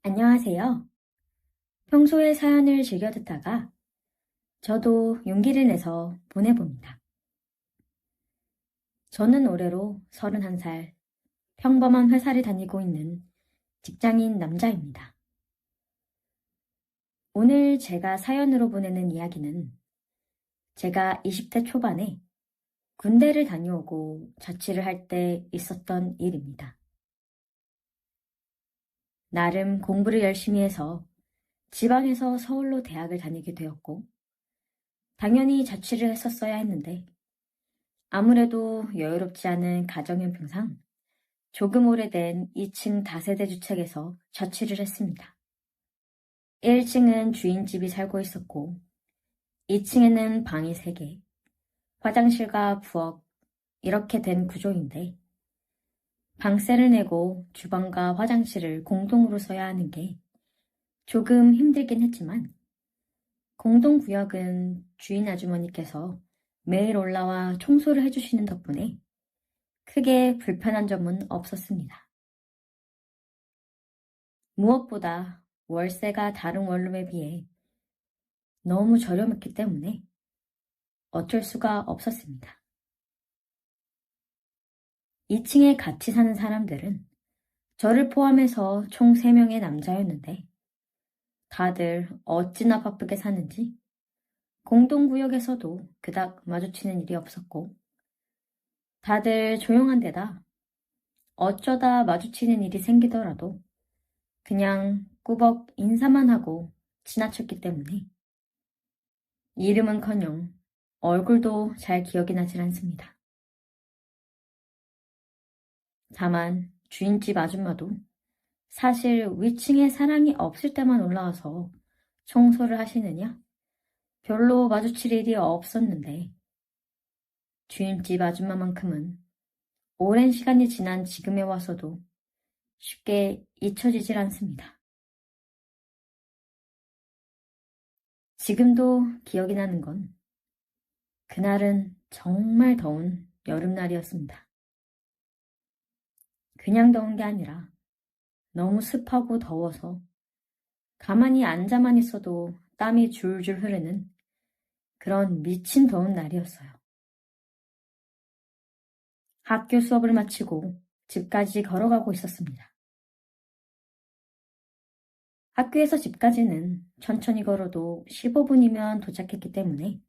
안녕하세요. 평소에 사연을 즐겨 듣다가 저도 용기를 내서 보내봅니다. 저는 올해로 31살, 평범한 회사를 다니고 있는 직장인 남자입니다. 오늘 제가 사연으로 보내는 이야기는 제가 20대 초반에 군대를 다녀오고 자취를 할 때 있었던 일입니다. 나름 공부를 열심히 해서 지방에서 서울로 대학을 다니게 되었고, 당연히 자취를 했었어야 했는데, 아무래도 여유롭지 않은 가정형편상 조금 오래된 2층 다세대 주택에서 자취를 했습니다. 1층은 주인집이 살고 있었고 2층에는 방이 3개, 화장실과 부엌 이렇게 된 구조인데 방세를 내고 주방과 화장실을 공동으로 써야 하는 게 조금 힘들긴 했지만 공동구역은 주인 아주머니께서 매일 올라와 청소를 해주시는 덕분에 크게 불편한 점은 없었습니다. 무엇보다 월세가 다른 원룸에 비해 너무 저렴했기 때문에 어쩔 수가 없었습니다. 2층에 같이 사는 사람들은 저를 포함해서 총 3명의 남자였는데 다들 어찌나 바쁘게 사는지 공동구역에서도 그닥 마주치는 일이 없었고 다들 조용한 데다 어쩌다 마주치는 일이 생기더라도 그냥 꾸벅 인사만 하고 지나쳤기 때문에 이름은커녕 얼굴도 잘 기억이 나질 않습니다. 다만 주인집 아줌마도 사실 위층에 사람이 없을 때만 올라와서 청소를 하시느냐? 별로 마주칠 일이 없었는데 주인집 아줌마만큼은 오랜 시간이 지난 지금에 와서도 쉽게 잊혀지질 않습니다. 지금도 기억이 나는 건 그날은 정말 더운 여름날이었습니다. 그냥 더운 게 아니라 너무 습하고 더워서 가만히 앉아만 있어도 땀이 줄줄 흐르는 그런 미친 더운 날이었어요. 학교 수업을 마치고 집까지 걸어가고 있었습니다. 학교에서 집까지는 천천히 걸어도 15분이면 도착했기 때문에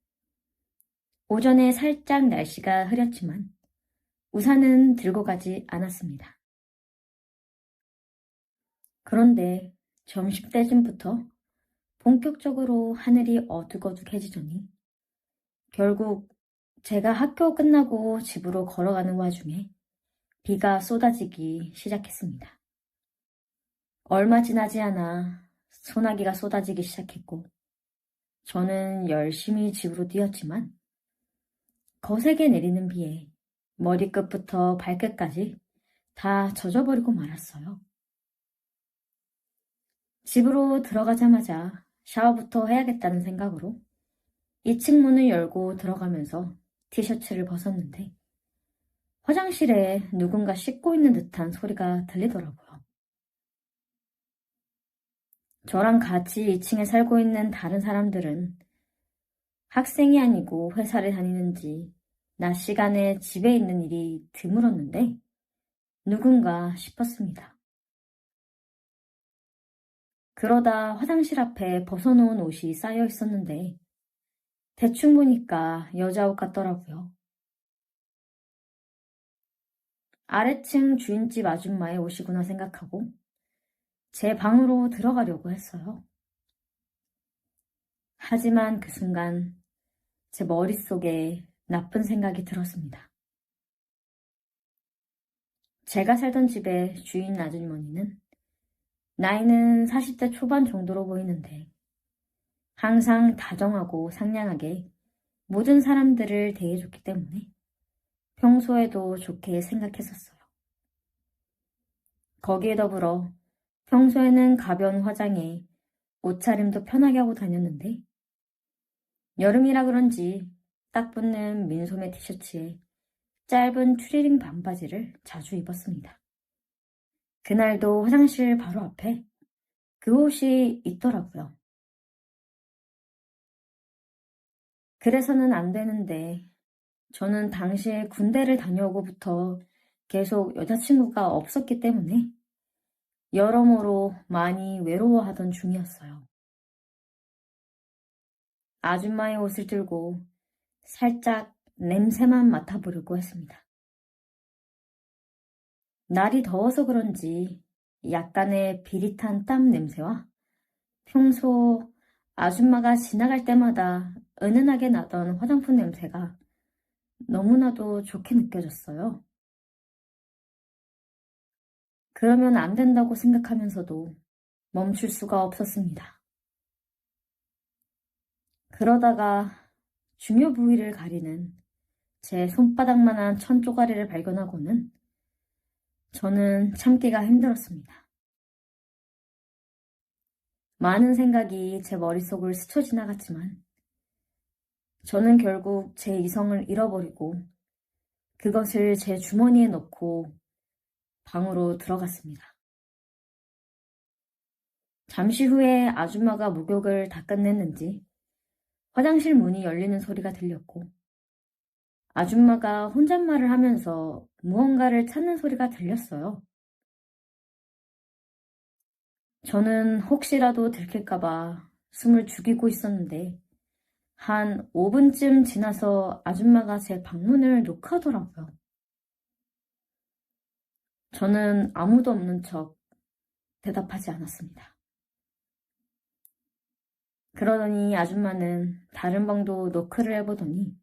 오전에 살짝 날씨가 흐렸지만 우산은 들고 가지 않았습니다. 그런데 점심때쯤부터 본격적으로 하늘이 어둑어둑해지더니 결국 제가 학교 끝나고 집으로 걸어가는 와중에 비가 쏟아지기 시작했습니다. 얼마 지나지 않아 소나기가 쏟아지기 시작했고 저는 열심히 집으로 뛰었지만 거세게 내리는 비에 머리끝부터 발끝까지 다 젖어버리고 말았어요. 집으로 들어가자마자 샤워부터 해야겠다는 생각으로 2층 문을 열고 들어가면서 티셔츠를 벗었는데 화장실에 누군가 씻고 있는 듯한 소리가 들리더라고요. 저랑 같이 2층에 살고 있는 다른 사람들은 학생이 아니고 회사를 다니는지 낮 시간에 집에 있는 일이 드물었는데 누군가 싶었습니다. 그러다 화장실 앞에 벗어놓은 옷이 쌓여 있었는데 대충 보니까 여자 옷 같더라고요. 아래층 주인집 아줌마의 옷이구나 생각하고 제 방으로 들어가려고 했어요. 하지만 그 순간 제 머릿속에 나쁜 생각이 들었습니다. 제가 살던 집의 주인 아주머니는 나이는 40대 초반 정도로 보이는데 항상 다정하고 상냥하게 모든 사람들을 대해줬기 때문에 평소에도 좋게 생각했었어요. 거기에 더불어 평소에는 가벼운 화장에 옷차림도 편하게 하고 다녔는데 여름이라 그런지 딱 붙는 민소매 티셔츠에 짧은 추리닝 반바지를 자주 입었습니다. 그날도 화장실 바로 앞에 그 옷이 있더라고요. 그래서는 안 되는데 저는 당시에 군대를 다녀오고부터 계속 여자친구가 없었기 때문에 여러모로 많이 외로워하던 중이었어요. 아줌마의 옷을 들고 살짝 냄새만 맡아보려고 했습니다. 날이 더워서 그런지 약간의 비릿한 땀 냄새와 평소 아줌마가 지나갈 때마다 은은하게 나던 화장품 냄새가 너무나도 좋게 느껴졌어요. 그러면 안 된다고 생각하면서도 멈출 수가 없었습니다. 그러다가 중요 부위를 가리는 제 손바닥만한 천 쪼가리를 발견하고는 저는 참기가 힘들었습니다. 많은 생각이 제 머릿속을 스쳐 지나갔지만 저는 결국 제 이성을 잃어버리고 그것을 제 주머니에 넣고 방으로 들어갔습니다. 잠시 후에 아줌마가 목욕을 다 끝냈는지 화장실 문이 열리는 소리가 들렸고 아줌마가 혼잣말을 하면서 무언가를 찾는 소리가 들렸어요. 저는 혹시라도 들킬까봐 숨을 죽이고 있었는데 한 5분쯤 지나서 아줌마가 제 방문을 녹화하더라고요. 저는 아무도 없는 척 대답하지 않았습니다. 그러더니 아줌마는 다른 방도 노크를 해보더니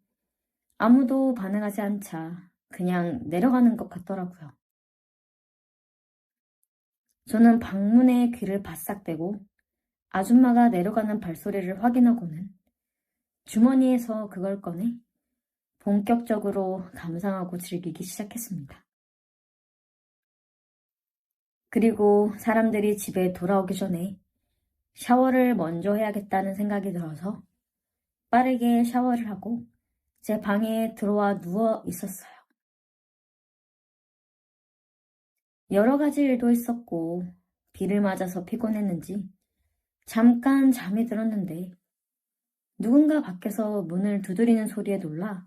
아무도 반응하지 않자 그냥 내려가는 것 같더라고요. 저는 방문에 귀를 바싹 대고 아줌마가 내려가는 발소리를 확인하고는 주머니에서 그걸 꺼내 본격적으로 감상하고 즐기기 시작했습니다. 그리고 사람들이 집에 돌아오기 전에 샤워를 먼저 해야겠다는 생각이 들어서 빠르게 샤워를 하고 제 방에 들어와 누워 있었어요. 여러 가지 일도 있었고 비를 맞아서 피곤했는지 잠깐 잠이 들었는데 누군가 밖에서 문을 두드리는 소리에 놀라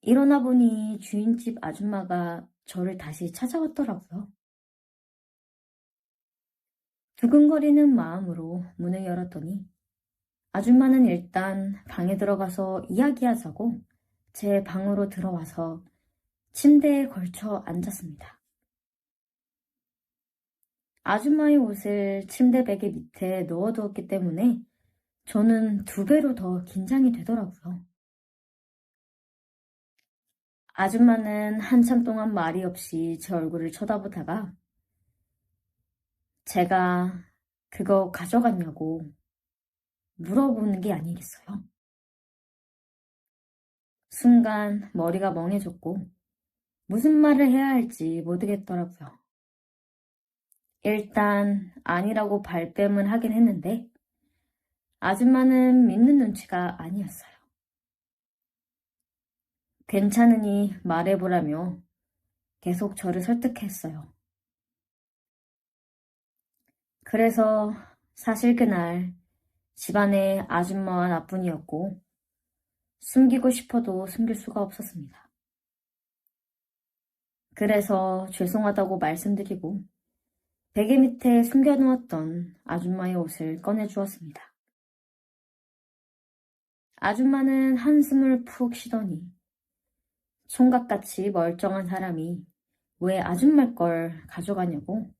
일어나 보니 주인집 아줌마가 저를 다시 찾아왔더라고요. 두근거리는 마음으로 문을 열었더니 아줌마는 일단 방에 들어가서 이야기하자고 제 방으로 들어와서 침대에 걸쳐 앉았습니다. 아줌마의 옷을 침대 베개 밑에 넣어두었기 때문에 저는 2배로 더 긴장이 되더라고요. 아줌마는 한참 동안 말이 없이 제 얼굴을 쳐다보다가 제가 그거 가져갔냐고 물어보는 게 아니겠어요? 순간 머리가 멍해졌고 무슨 말을 해야 할지 모르겠더라고요. 일단 아니라고 발뺌은 하긴 했는데 아줌마는 믿는 눈치가 아니었어요. 괜찮으니 말해보라며 계속 저를 설득했어요. 그래서 사실 그날 집안에 아줌마와 나뿐이었고 숨기고 싶어도 숨길 수가 없었습니다. 그래서 죄송하다고 말씀드리고 베개 밑에 숨겨놓았던 아줌마의 옷을 꺼내주었습니다. 아줌마는 한숨을 푹 쉬더니 총각같이 멀쩡한 사람이 왜 아줌마 걸 가져가냐고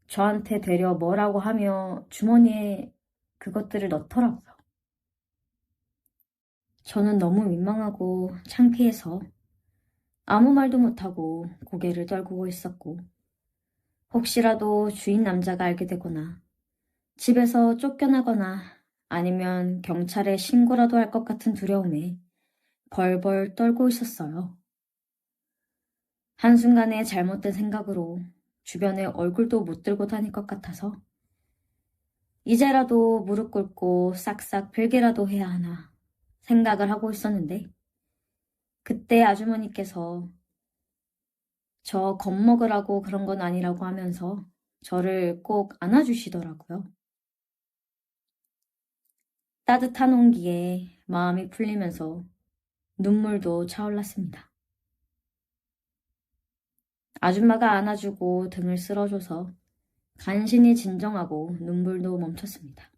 저한테 되려 뭐라고 하며 주머니에 그것들을 넣더라고요. 저는 너무 민망하고 창피해서 아무 말도 못하고 고개를 떨구고 있었고 혹시라도 주인 남자가 알게 되거나 집에서 쫓겨나거나 아니면 경찰에 신고라도 할 것 같은 두려움에 벌벌 떨고 있었어요. 한순간에 잘못된 생각으로 주변에 얼굴도 못 들고 다닐 것 같아서 이제라도 무릎 꿇고 싹싹 빌게라도 해야 하나 생각을 하고 있었는데 그때 아주머니께서 저 겁먹으라고 그런 건 아니라고 하면서 저를 꼭 안아주시더라고요. 따뜻한 온기에 마음이 풀리면서 눈물도 차올랐습니다. 아줌마가 안아주고 등을 쓸어줘서 간신히 진정하고 눈물도 멈췄습니다.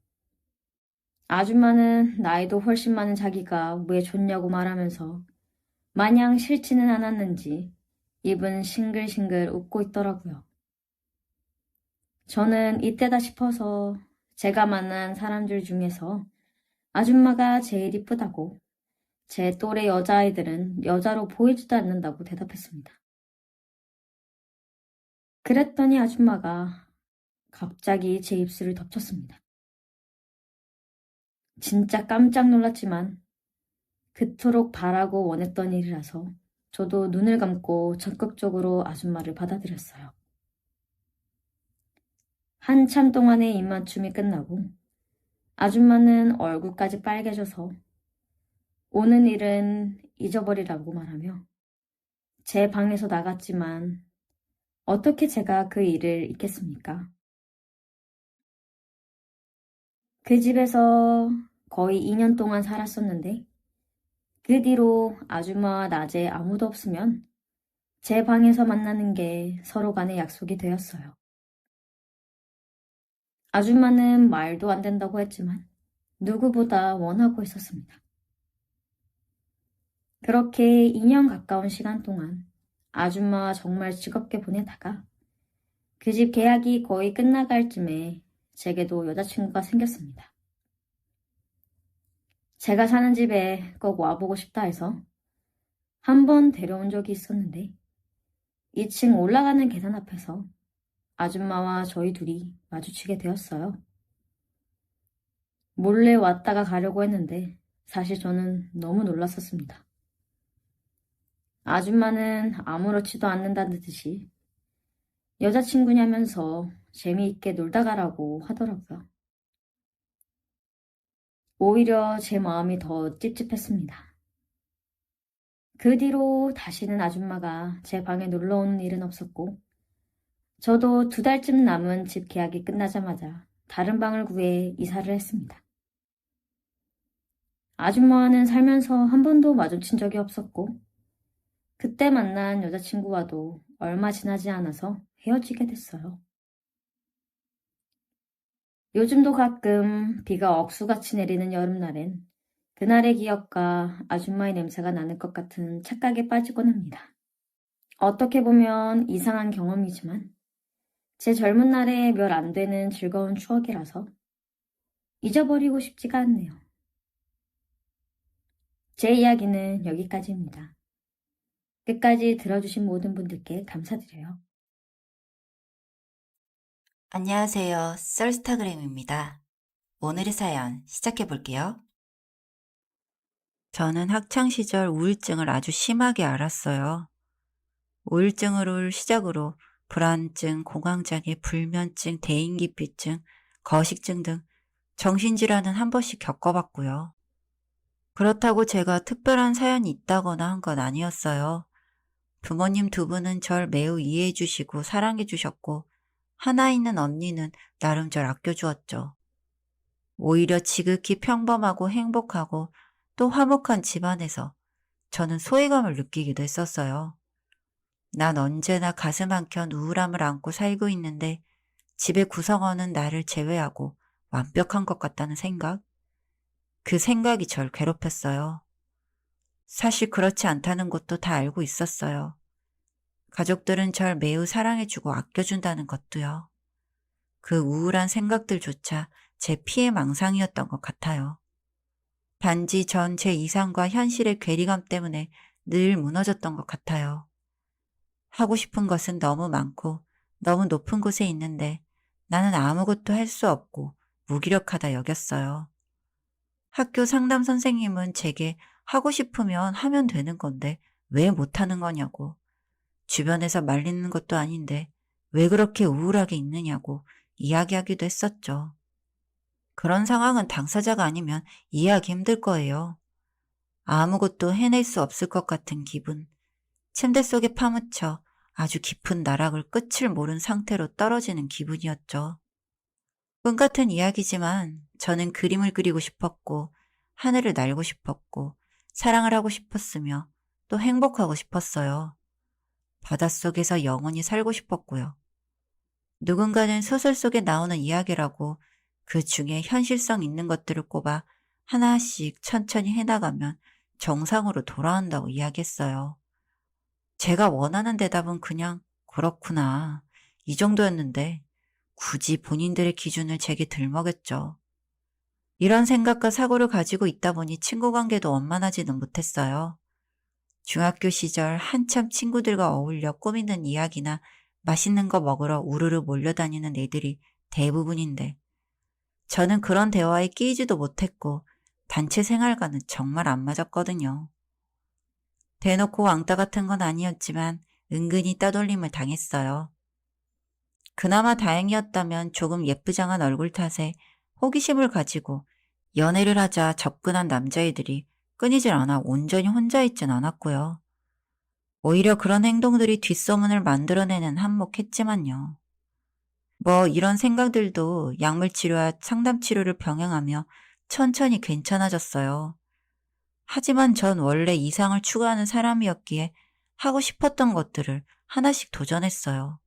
아줌마는 나이도 훨씬 많은 자기가 왜 좋냐고 말하면서 마냥 싫지는 않았는지 입은 싱글싱글 웃고 있더라고요. 저는 이때다 싶어서 제가 만난 사람들 중에서 아줌마가 제일 이쁘다고, 제 또래 여자아이들은 여자로 보이지도 않는다고 대답했습니다. 그랬더니 아줌마가 갑자기 제 입술을 덮쳤습니다. 진짜 깜짝 놀랐지만 그토록 바라고 원했던 일이라서 저도 눈을 감고 적극적으로 아줌마를 받아들였어요. 한참 동안의 입맞춤이 끝나고 아줌마는 얼굴까지 빨개져서 오는 일은 잊어버리라고 말하며 제 방에서 나갔지만 어떻게 제가 그 일을 잊겠습니까? 그 집에서 거의 2년 동안 살았었는데 그 뒤로 아줌마와 낮에 아무도 없으면 제 방에서 만나는 게 서로 간의 약속이 되었어요. 아줌마는 말도 안 된다고 했지만 누구보다 원하고 있었습니다. 그렇게 2년 가까운 시간 동안 아줌마와 정말 즐겁게 보내다가 그 집 계약이 거의 끝나갈 쯤에 제게도 여자친구가 생겼습니다. 제가 사는 집에 꼭 와보고 싶다 해서 한 번 데려온 적이 있었는데 2층 올라가는 계단 앞에서 아줌마와 저희 둘이 마주치게 되었어요. 몰래 왔다가 가려고 했는데 사실 저는 너무 놀랐었습니다. 아줌마는 아무렇지도 않는다는 듯이 여자친구냐면서 재미있게 놀다 가라고 하더라고요. 오히려 제 마음이 더 찝찝했습니다. 그 뒤로 다시는 아줌마가 제 방에 놀러 오는 일은 없었고 저도 2달쯤 남은 집 계약이 끝나자마자 다른 방을 구해 이사를 했습니다. 아줌마와는 살면서 한 번도 마주친 적이 없었고 그때 만난 여자친구와도 얼마 지나지 않아서 헤어지게 됐어요. 요즘도 가끔 비가 억수같이 내리는 여름날엔 그날의 기억과 아줌마의 냄새가 나는 것 같은 착각에 빠지곤 합니다. 어떻게 보면 이상한 경험이지만 제 젊은 날의 몇 안 되는 즐거운 추억이라서 잊어버리고 싶지가 않네요. 제 이야기는 여기까지입니다. 끝까지 들어주신 모든 분들께 감사드려요. 안녕하세요. 썰스타그램입니다. 오늘의 사연 시작해 볼게요. 저는 학창시절 우울증을 아주 심하게 앓았어요. 우울증을 시작으로 불안증, 공황장애, 불면증, 대인기피증, 거식증 등 정신질환은 한 번씩 겪어봤고요. 그렇다고 제가 특별한 사연이 있다거나 한 건 아니었어요. 부모님 2분은 절 매우 이해해 주시고 사랑해 주셨고 하나 있는 언니는 나름 절 아껴주었죠. 오히려 지극히 평범하고 행복하고 또 화목한 집안에서 저는 소외감을 느끼기도 했었어요. 난 언제나 가슴 한켠 우울함을 안고 살고 있는데 집의 구성원은 나를 제외하고 완벽한 것 같다는 생각? 그 생각이 절 괴롭혔어요. 사실 그렇지 않다는 것도 다 알고 있었어요. 가족들은 절 매우 사랑해주고 아껴준다는 것도요. 그 우울한 생각들조차 제 피해 망상이었던 것 같아요. 단지 전 제 이상과 현실의 괴리감 때문에 늘 무너졌던 것 같아요. 하고 싶은 것은 너무 많고 너무 높은 곳에 있는데 나는 아무것도 할 수 없고 무기력하다 여겼어요. 학교 상담 선생님은 제게 하고 싶으면 하면 되는 건데 왜 못하는 거냐고, 주변에서 말리는 것도 아닌데 왜 그렇게 우울하게 있느냐고 이야기하기도 했었죠. 그런 상황은 당사자가 아니면 이해하기 힘들 거예요. 아무것도 해낼 수 없을 것 같은 기분, 침대 속에 파묻혀 아주 깊은 나락을 끝을 모른 상태로 떨어지는 기분이었죠. 꿈 같은 이야기지만 저는 그림을 그리고 싶었고, 하늘을 날고 싶었고, 사랑을 하고 싶었으며, 또 행복하고 싶었어요. 바닷속에서 영원히 살고 싶었고요. 누군가는 소설 속에 나오는 이야기라고 그 중에 현실성 있는 것들을 꼽아 하나씩 천천히 해나가면 정상으로 돌아온다고 이야기했어요. 제가 원하는 대답은 그냥 그렇구나, 이 정도였는데 굳이 본인들의 기준을 제게 들먹였죠. 이런 생각과 사고를 가지고 있다 보니 친구 관계도 원만하지는 못했어요. 중학교 시절 한참 친구들과 어울려 꾸미는 이야기나 맛있는 거 먹으러 우르르 몰려다니는 애들이 대부분인데, 저는 그런 대화에 끼이지도 못했고 단체 생활과는 정말 안 맞았거든요. 대놓고 왕따 같은 건 아니었지만 은근히 따돌림을 당했어요. 그나마 다행이었다면 조금 예쁘장한 얼굴 탓에 호기심을 가지고 연애를 하자 접근한 남자애들이 끊이질 않아 온전히 혼자 있진 않았고요. 오히려 그런 행동들이 뒷소문을 만들어내는 한몫했지만요. 뭐 이런 생각들도 약물치료와 상담치료를 병행하며 천천히 괜찮아졌어요. 하지만 전 원래 이상을 추구하는 사람이었기에 하고 싶었던 것들을 하나씩 도전했어요.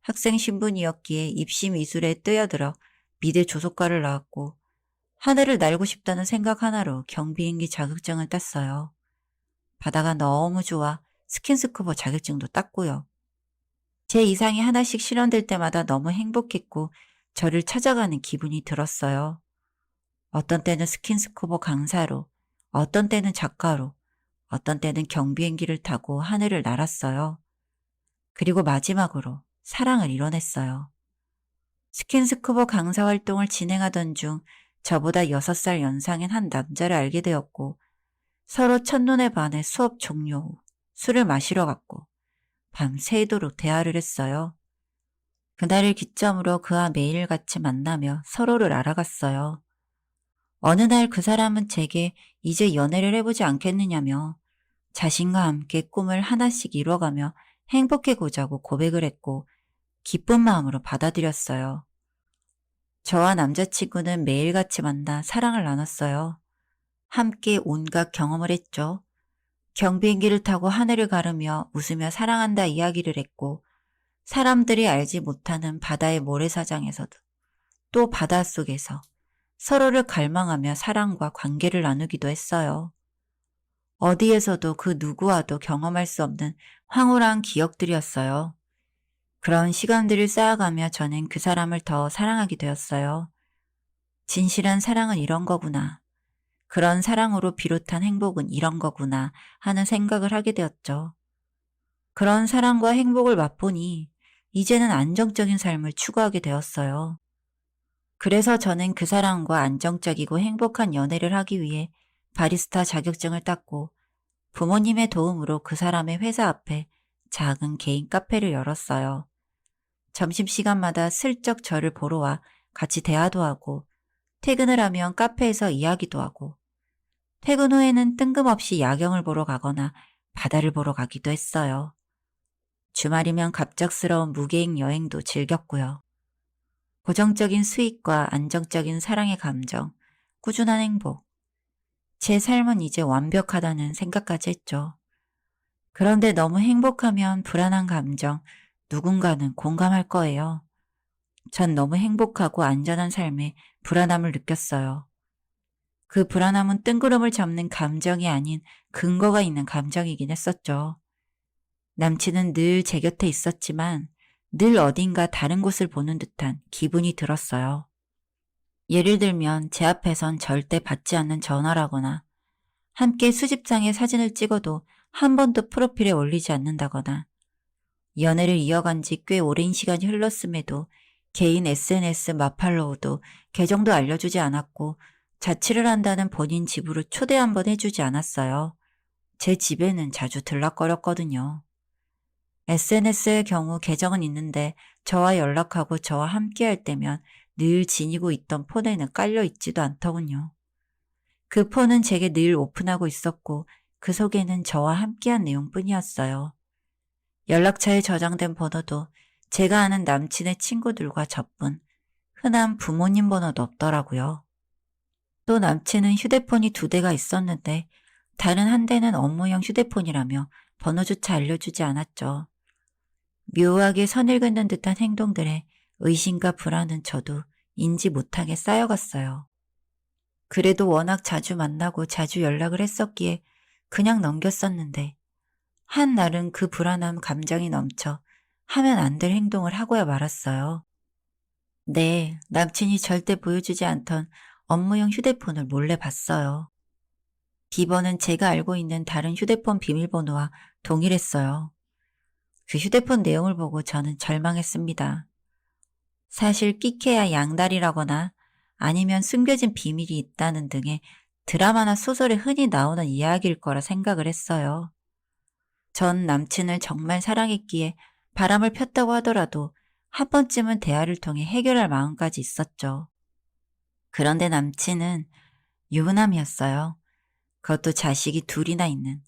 학생 신분이었기에 입시 미술에 뛰어들어 미대 조속과를 나왔고, 하늘을 날고 싶다는 생각 하나로 경비행기 자격증을 땄어요. 바다가 너무 좋아 스킨스쿠버 자격증도 땄고요. 제 이상이 하나씩 실현될 때마다 너무 행복했고 저를 찾아가는 기분이 들었어요. 어떤 때는 스킨스쿠버 강사로, 어떤 때는 작가로, 어떤 때는 경비행기를 타고 하늘을 날았어요. 그리고 마지막으로 사랑을 이뤄냈어요. 스킨스쿠버 강사 활동을 진행하던 중 저보다 6살 연상인 한 남자를 알게 되었고, 서로 첫눈에 반해 수업 종료 후 술을 마시러 갔고 밤새도록 대화를 했어요. 그날을 기점으로 그와 매일같이 만나며 서로를 알아갔어요. 어느 날 그 사람은 제게 이제 연애를 해보지 않겠느냐며 자신과 함께 꿈을 하나씩 이뤄가며 행복해보자고 고백을 했고 기쁜 마음으로 받아들였어요. 저와 남자친구는 매일같이 만나 사랑을 나눴어요. 함께 온갖 경험을 했죠. 경비행기를 타고 하늘을 가르며 웃으며 사랑한다 이야기를 했고, 사람들이 알지 못하는 바다의 모래사장에서도, 또 바닷속에서 서로를 갈망하며 사랑과 관계를 나누기도 했어요. 어디에서도 그 누구와도 경험할 수 없는 황홀한 기억들이었어요. 그런 시간들을 쌓아가며 저는 그 사람을 더 사랑하게 되었어요. 진실한 사랑은 이런 거구나. 그런 사랑으로 비롯한 행복은 이런 거구나 하는 생각을 하게 되었죠. 그런 사랑과 행복을 맛보니 이제는 안정적인 삶을 추구하게 되었어요. 그래서 저는 그 사람과 안정적이고 행복한 연애를 하기 위해 바리스타 자격증을 땄고, 부모님의 도움으로 그 사람의 회사 앞에 작은 개인 카페를 열었어요. 점심시간마다 슬쩍 저를 보러 와 같이 대화도 하고, 퇴근을 하면 카페에서 이야기도 하고, 퇴근 후에는 뜬금없이 야경을 보러 가거나 바다를 보러 가기도 했어요. 주말이면 갑작스러운 무계획 여행도 즐겼고요. 고정적인 수익과 안정적인 사랑의 감정, 꾸준한 행복. 제 삶은 이제 완벽하다는 생각까지 했죠. 그런데 너무 행복하면 불안한 감정, 누군가는 공감할 거예요. 전 너무 행복하고 안전한 삶에 불안함을 느꼈어요. 그 불안함은 뜬구름을 잡는 감정이 아닌 근거가 있는 감정이긴 했었죠. 남친은 늘 제 곁에 있었지만 늘 어딘가 다른 곳을 보는 듯한 기분이 들었어요. 예를 들면 제 앞에선 절대 받지 않는 전화라거나, 함께 수집장에 사진을 찍어도 한 번도 프로필에 올리지 않는다거나, 연애를 이어간 지 꽤 오랜 시간이 흘렀음에도 개인 SNS 마팔로우도 계정도 알려주지 않았고, 자취를 한다는 본인 집으로 초대 한번 해주지 않았어요. 제 집에는 자주 들락거렸거든요. SNS의 경우 계정은 있는데 저와 연락하고 저와 함께할 때면 늘 지니고 있던 폰에는 깔려 있지도 않더군요. 그 폰은 제게 늘 오픈하고 있었고 그 속에는 저와 함께한 내용뿐이었어요. 연락처에 저장된 번호도 제가 아는 남친의 친구들과 저뿐, 흔한 부모님 번호도 없더라고요. 또 남친은 휴대폰이 2대가 있었는데 다른 한 대는 업무용 휴대폰이라며 번호조차 알려주지 않았죠. 묘하게 선을 긋는 듯한 행동들에 의심과 불안은 저도 인지 못하게 쌓여갔어요. 그래도 워낙 자주 만나고 자주 연락을 했었기에 그냥 넘겼었는데 한 날은 그 불안함 감정이 넘쳐 하면 안 될 행동을 하고야 말았어요. 네, 남친이 절대 보여주지 않던 업무용 휴대폰을 몰래 봤어요. 비번은 제가 알고 있는 다른 휴대폰 비밀번호와 동일했어요. 그 휴대폰 내용을 보고 저는 절망했습니다. 사실 끼케야 양다리라거나 아니면 숨겨진 비밀이 있다는 등의 드라마나 소설에 흔히 나오는 이야기일 거라 생각을 했어요. 전 남친을 정말 사랑했기에 바람을 폈다고 하더라도 한 번쯤은 대화를 통해 해결할 마음까지 있었죠. 그런데 남친은 유부남이었어요. 그것도 자식이 2이나 있는.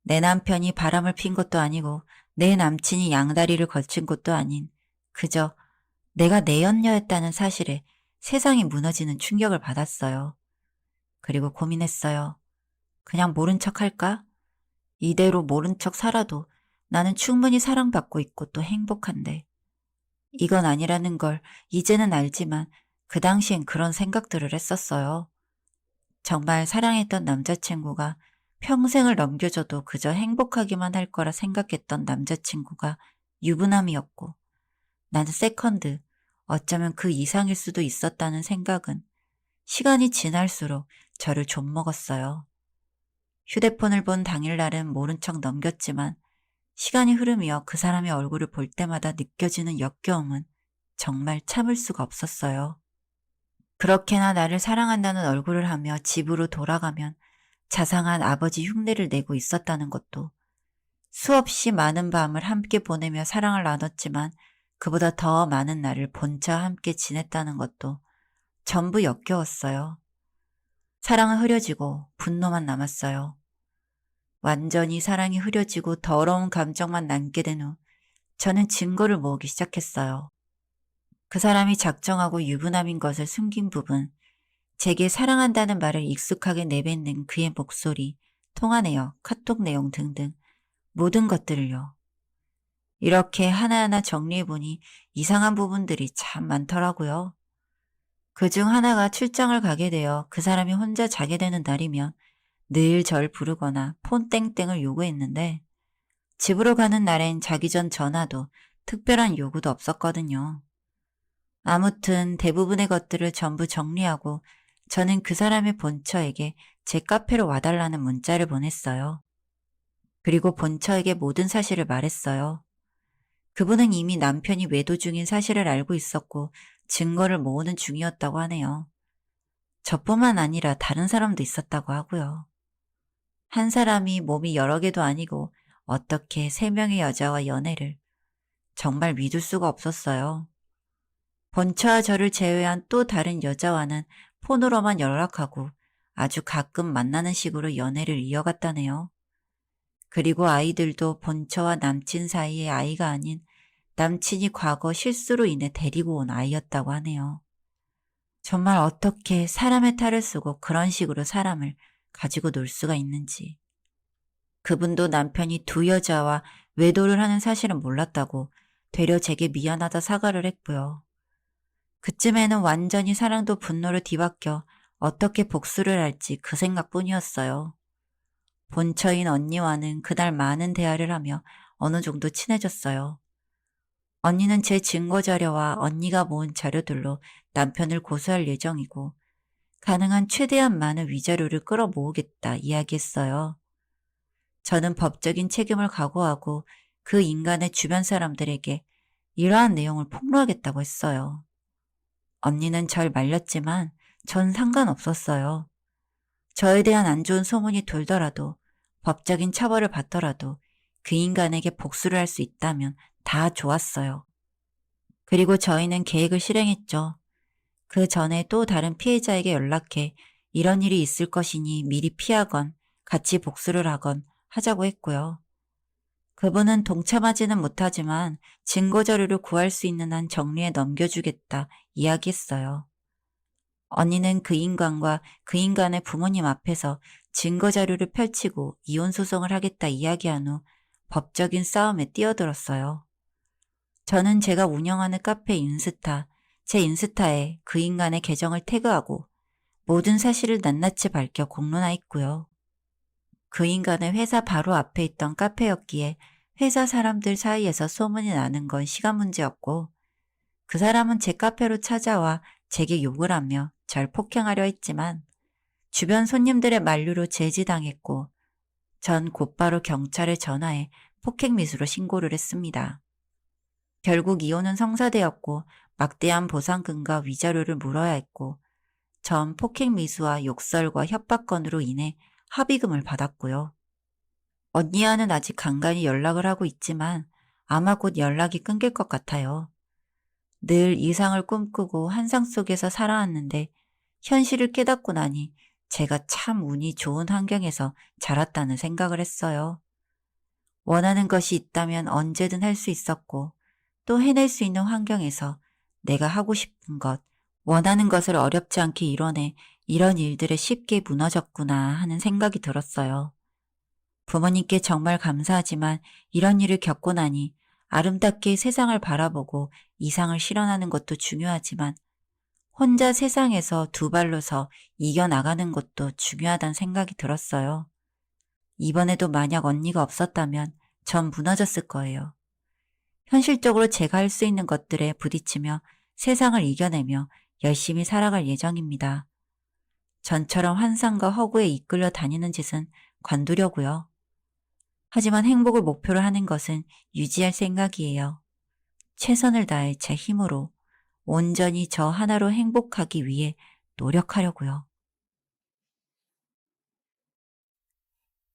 내 남편이 바람을 핀 것도 아니고 내 남친이 양다리를 걸친 것도 아닌 그저 내가 내연녀였다는 사실에 세상이 무너지는 충격을 받았어요. 그리고 고민했어요. 그냥 모른 척 할까? 이대로 모른 척 살아도 나는 충분히 사랑받고 있고 또 행복한데. 이건 아니라는 걸 이제는 알지만 그 당시엔 그런 생각들을 했었어요. 정말 사랑했던 남자친구가 평생을 넘겨줘도 그저 행복하기만 할 거라 생각했던 남자친구가 유부남이었고 나는 세컨드, 어쩌면 그 이상일 수도 있었다는 생각은 시간이 지날수록 저를 좀먹었어요. 휴대폰을 본 당일날은 모른 척 넘겼지만 시간이 흐르며 그 사람의 얼굴을 볼 때마다 느껴지는 역겨움은 정말 참을 수가 없었어요. 그렇게나 나를 사랑한다는 얼굴을 하며 집으로 돌아가면 자상한 아버지 흉내를 내고 있었다는 것도 수없이 많은 밤을 함께 보내며 사랑을 나눴지만 그보다 더 많은 날을 본처와 함께 지냈다는 것도 전부 역겨웠어요. 사랑은 흐려지고 분노만 남았어요. 완전히 사랑이 흐려지고 더러운 감정만 남게 된 후 저는 증거를 모으기 시작했어요. 그 사람이 작정하고 유부남인 것을 숨긴 부분, 제게 사랑한다는 말을 익숙하게 내뱉는 그의 목소리, 통화 내역, 카톡 내용 등등 모든 것들을요. 이렇게 하나하나 정리해보니 이상한 부분들이 참 많더라고요. 그중 하나가 출장을 가게 되어 그 사람이 혼자 자게 되는 날이면 늘 절 부르거나 폰 땡땡을 요구했는데 집으로 가는 날엔 자기 전 전화도 특별한 요구도 없었거든요. 아무튼 대부분의 것들을 전부 정리하고 저는 그 사람의 본처에게 제 카페로 와달라는 문자를 보냈어요. 그리고 본처에게 모든 사실을 말했어요. 그분은 이미 남편이 외도 중인 사실을 알고 있었고 증거를 모으는 중이었다고 하네요. 저뿐만 아니라 다른 사람도 있었다고 하고요. 한 사람이 몸이 여러 개도 아니고 어떻게 3명의 여자와 연애를 정말 믿을 수가 없었어요. 본처와 저를 제외한 또 다른 여자와는 폰으로만 연락하고 아주 가끔 만나는 식으로 연애를 이어갔다네요. 그리고 아이들도 본처와 남친 사이의 아이가 아닌 남친이 과거 실수로 인해 데리고 온 아이였다고 하네요. 정말 어떻게 사람의 탈을 쓰고 그런 식으로 사람을 가지고 놀 수가 있는지. 그분도 남편이 2 여자와 외도를 하는 사실은 몰랐다고 되려 제게 미안하다 사과를 했고요. 그쯤에는 완전히 사랑도 분노로 뒤바뀌어 어떻게 복수를 할지 그 생각뿐이었어요. 본처인 언니와는 그날 많은 대화를 하며 어느 정도 친해졌어요. 언니는 제 증거자료와 언니가 모은 자료들로 남편을 고소할 예정이고 가능한 최대한 많은 위자료를 끌어모으겠다 이야기했어요. 저는 법적인 책임을 각오하고 그 인간의 주변 사람들에게 이러한 내용을 폭로하겠다고 했어요. 언니는 절 말렸지만 전 상관없었어요. 저에 대한 안 좋은 소문이 돌더라도 법적인 처벌을 받더라도 그 인간에게 복수를 할 수 있다면 다 좋았어요. 그리고 저희는 계획을 실행했죠. 그 전에 또 다른 피해자에게 연락해 이런 일이 있을 것이니 미리 피하건 같이 복수를 하건 하자고 했고요. 그분은 동참하지는 못하지만 증거자료를 구할 수 있는 한 정리해 넘겨주겠다 이야기했어요. 언니는 그 인간과 그 인간의 부모님 앞에서 증거자료를 펼치고 이혼소송을 하겠다 이야기한 후 법적인 싸움에 뛰어들었어요. 저는 제가 운영하는 카페 인스타, 제 인스타에 그 인간의 계정을 태그하고 모든 사실을 낱낱이 밝혀 공론화했고요. 그 인간은 회사 바로 앞에 있던 카페였기에 회사 사람들 사이에서 소문이 나는 건 시간 문제였고, 그 사람은 제 카페로 찾아와 제게 욕을 하며 절 폭행하려 했지만 주변 손님들의 만류로 제지당했고, 전 곧바로 경찰에 전화해 폭행 미수로 신고를 했습니다. 결국 이혼은 성사되었고 막대한 보상금과 위자료를 물어야 했고, 전 폭행 미수와 욕설과 협박건으로 인해 합의금을 받았고요. 언니와는 아직 간간히 연락을 하고 있지만 아마 곧 연락이 끊길 것 같아요. 늘 이상을 꿈꾸고 환상 속에서 살아왔는데 현실을 깨닫고 나니 제가 참 운이 좋은 환경에서 자랐다는 생각을 했어요. 원하는 것이 있다면 언제든 할 수 있었고 또 해낼 수 있는 환경에서 내가 하고 싶은 것, 원하는 것을 어렵지 않게 이뤄내 이런 일들에 쉽게 무너졌구나 하는 생각이 들었어요. 부모님께 정말 감사하지만 이런 일을 겪고 나니 아름답게 세상을 바라보고 이상을 실현하는 것도 중요하지만 혼자 세상에서 두 발로 서 이겨나가는 것도 중요하다는 생각이 들었어요. 이번에도 만약 언니가 없었다면 전 무너졌을 거예요. 현실적으로 제가 할 수 있는 것들에 부딪히며 세상을 이겨내며 열심히 살아갈 예정입니다. 전처럼 환상과 허구에 이끌려 다니는 짓은 관두려고요. 하지만 행복을 목표로 하는 것은 유지할 생각이에요. 최선을 다해 제 힘으로 온전히 저 하나로 행복하기 위해 노력하려고요.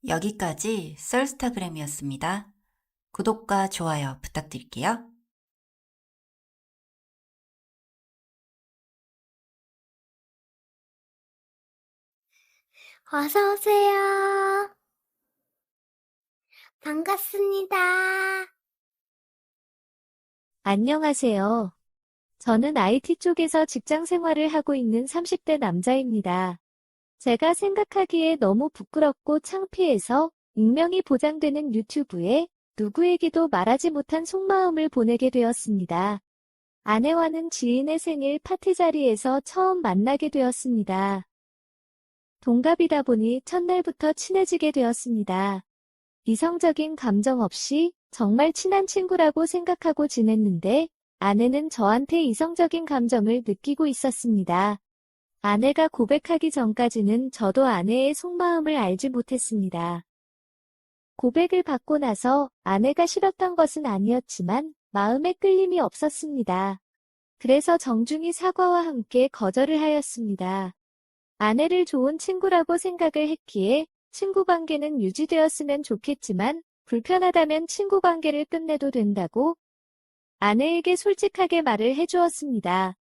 여기까지 썰스타그램이었습니다. 구독과 좋아요 부탁드릴게요. 어서 오세요. 반갑습니다. 안녕하세요. 저는 IT 쪽에서 직장 생활을 하고 있는 30대 남자입니다. 제가 생각하기에 너무 부끄럽고 창피해서 익명이 보장되는 유튜브에 누구에게도 말하지 못한 속마음을 보내게 되었습니다. 아내와는 지인의 생일 파티 자리에서 처음 만나게 되었습니다. 동갑이다 보니 첫날부터 친해지게 되었습니다. 이성적인 감정 없이 정말 친한 친구라고 생각하고 지냈는데 아내는 저한테 이성적인 감정을 느끼고 있었습니다. 아내가 고백하기 전까지는 저도 아내의 속마음을 알지 못했습니다. 고백을 받고 나서 아내가 싫었던 것은 아니었지만 마음에 끌림이 없었습니다. 그래서 정중히 사과와 함께 거절을 하였습니다. 아내를 좋은 친구라고 생각을 했기에 친구 관계는 유지되었으면 좋겠지만 불편하다면 친구 관계를 끝내도 된다고 아내에게 솔직하게 말을 해주었습니다.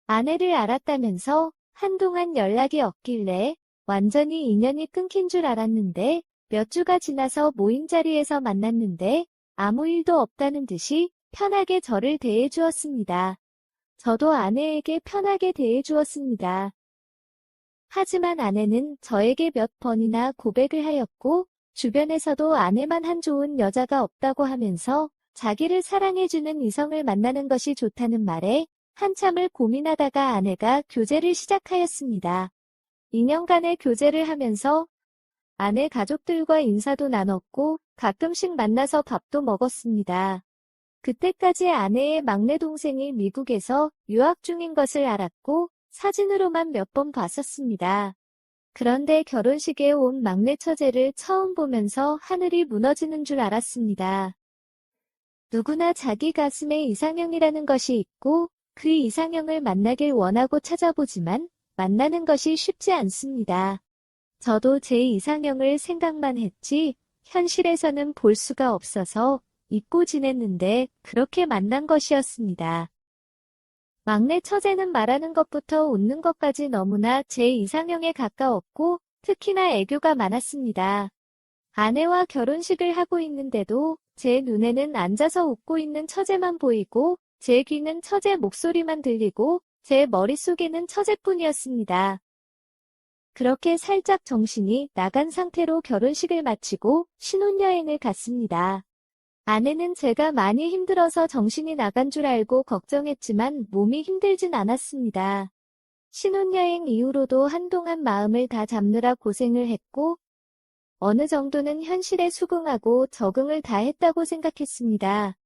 아내를 알았다면서 한동안 연락이 없길래 완전히 인연이 끊긴 줄 알았는데 몇 주가 지나서 모임 자리에서 만났는데 아무 일도 없다는 듯이 편하게 저를 대해주었습니다. 저도 아내에게 편하게 대해주었습니다. 하지만 아내는 저에게 몇 번이나 고백을 하였고 주변에서도 아내만 한 좋은 여자가 없다고 하면서 자기를 사랑해주는 이성을 만나는 것이 좋다는 말에 한참을 고민하다가 아내가 교제를 시작하였습니다. 2년간의 교제를 하면서 아내 가족들과 인사도 나눴고 가끔씩 만나서 밥도 먹었습니다. 그때까지 아내의 막내 동생이 미국에서 유학 중인 것을 알았고 사진으로만 몇 번 봤었습니다. 그런데 결혼식에 온 막내 처제를 처음 보면서 하늘이 무너지는 줄 알았습니다. 누구나 자기 가슴에 이상형이라는 것이 있고 그 이상형을 만나길 원하고 찾아보지만 만나는 것이 쉽지 않습니다. 저도 제 이상형을 생각만 했지 현실에서는 볼 수가 없어서 잊고 지냈는데 그렇게 만난 것이었습니다. 막내 처제는 말하는 것부터 웃는 것까지 너무나 제 이상형에 가까웠고 특히나 애교가 많았습니다. 아내와 결혼식을 하고 있는데도 제 눈에는 앉아서 웃고 있는 처제만 보이고, 제 귀는 처제 목소리만 들리고, 제 머릿속에는 처제뿐이었습니다. 그렇게 살짝 정신이 나간 상태로 결혼식을 마치고 신혼여행을 갔습니다. 아내는 제가 많이 힘들어서 정신이 나간 줄 알고 걱정했지만 몸이 힘들진 않았습니다. 신혼여행 이후로도 한동안 마음을 다 잡느라 고생을 했고, 어느 정도는 현실에 수긍하고 적응을 다 했다고 생각했습니다.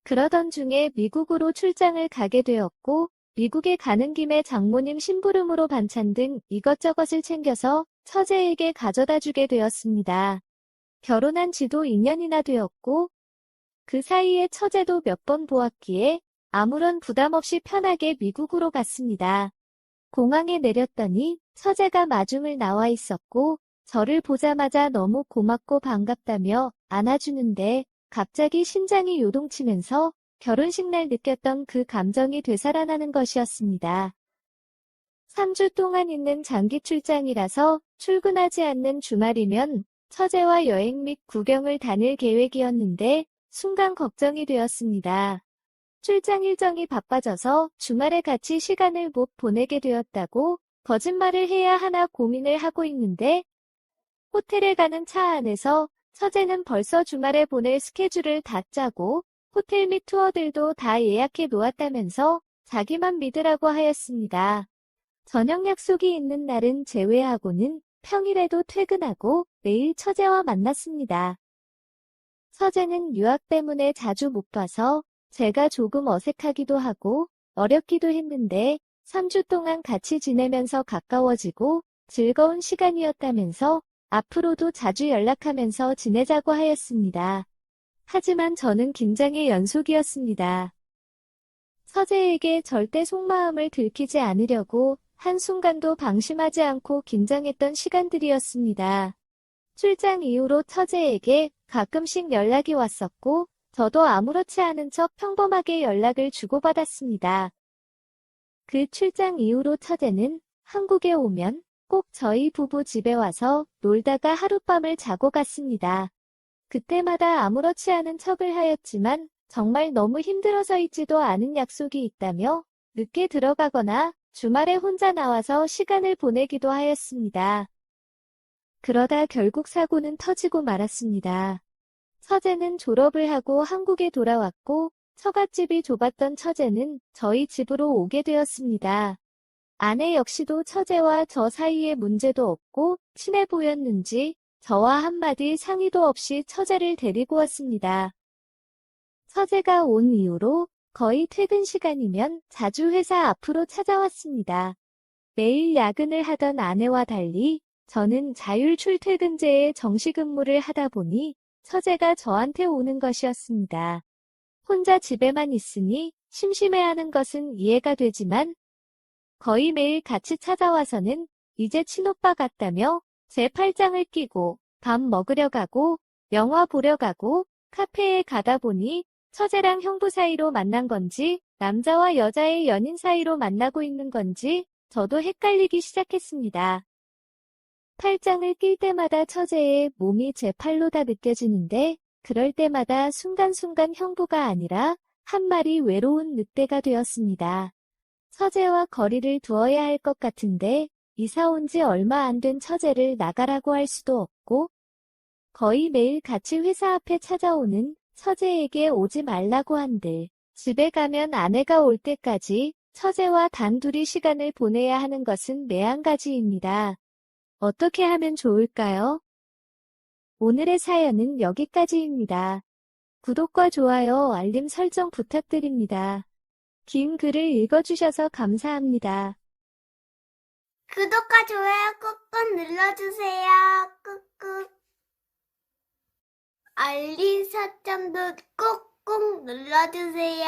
그러던 중에 미국으로 출장을 가게 되었고, 미국에 가는 김에 장모님 심부름으로 반찬 등 이것저것을 챙겨서 처제에게 가져다 주게 되었습니다. 결혼한 지도 2년이나 되었고, 그 사이에 처제도 몇 번 보았기에 아무런 부담 없이 편하게 미국으로 갔습니다. 공항에 내렸더니 처제가 마중을 나와 있었고, 저를 보자마자 너무 고맙고 반갑다며 안아주는데 갑자기 심장이 요동치면서 결혼식 날 느꼈던 그 감정이 되살아나는 것이었습니다. 3주 동안 있는 장기 출장이라서 출근하지 않는 주말이면 처제와 여행 및 구경을 다닐 계획이었는데 순간 걱정이 되었습니다. 출장 일정이 바빠져서 주말에 같이 시간을 못 보내게 되었다고 거짓말을 해야 하나 고민을 하고 있는데 호텔에 가는 차 안에서 처제는 벌써 주말에 보낼 스케줄을 다 짜고 호텔 및 투어들도 다 예약해 놓았다면서 자기만 믿으라고 하였습니다. 저녁 약속이 있는 날은 제외하고는 평일에도 퇴근하고 매일 처제와 만났습니다. 처제는 유학 때문에 자주 못 봐서 제가 조금 어색하기도 하고 어렵기도 했는데 3주 동안 같이 지내면서 가까워지고 즐거운 시간이었다면서 앞으로도 자주 연락하면서 지내자고 하였습니다. 하지만 저는 긴장의 연속이었습니다. 처제에게 절대 속마음을 들키지 않으려고 한순간도 방심하지 않고 긴장했던 시간들이었습니다. 출장 이후로 처제에게 가끔씩 연락이 왔었고 저도 아무렇지 않은 척 평범하게 연락을 주고받았습니다. 그 출장 이후로 처제는 한국에 오면 꼭 저희 부부 집에 와서 놀다가 하룻밤을 자고 갔습니다. 그때마다 아무렇지 않은 척을 하였지만 정말 너무 힘들어서 있지도 않은 약속이 있다며 늦게 들어가거나 주말에 혼자 나와서 시간을 보내기도 하였습니다. 그러다 결국 사고는 터지고 말았습니다. 처제는 졸업을 하고 한국에 돌아왔고 처갓집이 좁았던 처제는 저희 집으로 오게 되었습니다. 아내 역시도 처제와 저 사이에 문제도 없고 친해 보였는지 저와 한마디 상의도 없이 처제를 데리고 왔습니다. 처제가 온 이후로 거의 퇴근 시간이면 자주 회사 앞으로 찾아왔습니다. 매일 야근을 하던 아내와 달리 저는 자율 출퇴근제에 정시 근무를 하다 보니 처제가 저한테 오는 것이었습니다. 혼자 집에만 있으니 심심해하는 것은 이해가 되지만 거의 매일 같이 찾아와서는 이제 친오빠 같다며 제 팔짱을 끼고 밥 먹으려 가고 영화 보려 가고 카페에 가다 보니 처제랑 형부 사이로 만난 건지 남자와 여자의 연인 사이로 만나고 있는 건지 저도 헷갈리기 시작했습니다. 팔짱을 낄 때마다 처제의 몸이 제 팔로 다 느껴지는데 그럴 때마다 순간순간 형부가 아니라 한 마리 외로운 늑대가 되었습니다. 처제와 거리를 두어야 할 것 같은데 이사 온 지 얼마 안 된 처제를 나가라고 할 수도 없고 거의 매일 같이 회사 앞에 찾아오는 처제에게 오지 말라고 한들 집에 가면 아내가 올 때까지 처제와 단둘이 시간을 보내야 하는 것은 매한가지입니다. 어떻게 하면 좋을까요? 오늘의 사연은 여기까지입니다. 구독과 좋아요, 알림 설정 부탁드립니다. 긴 글을 읽어주셔서 감사합니다. 구독과 좋아요 꾹꾹 눌러주세요. 꾹꾹. 알림 설정도 꾹꾹 눌러주세요.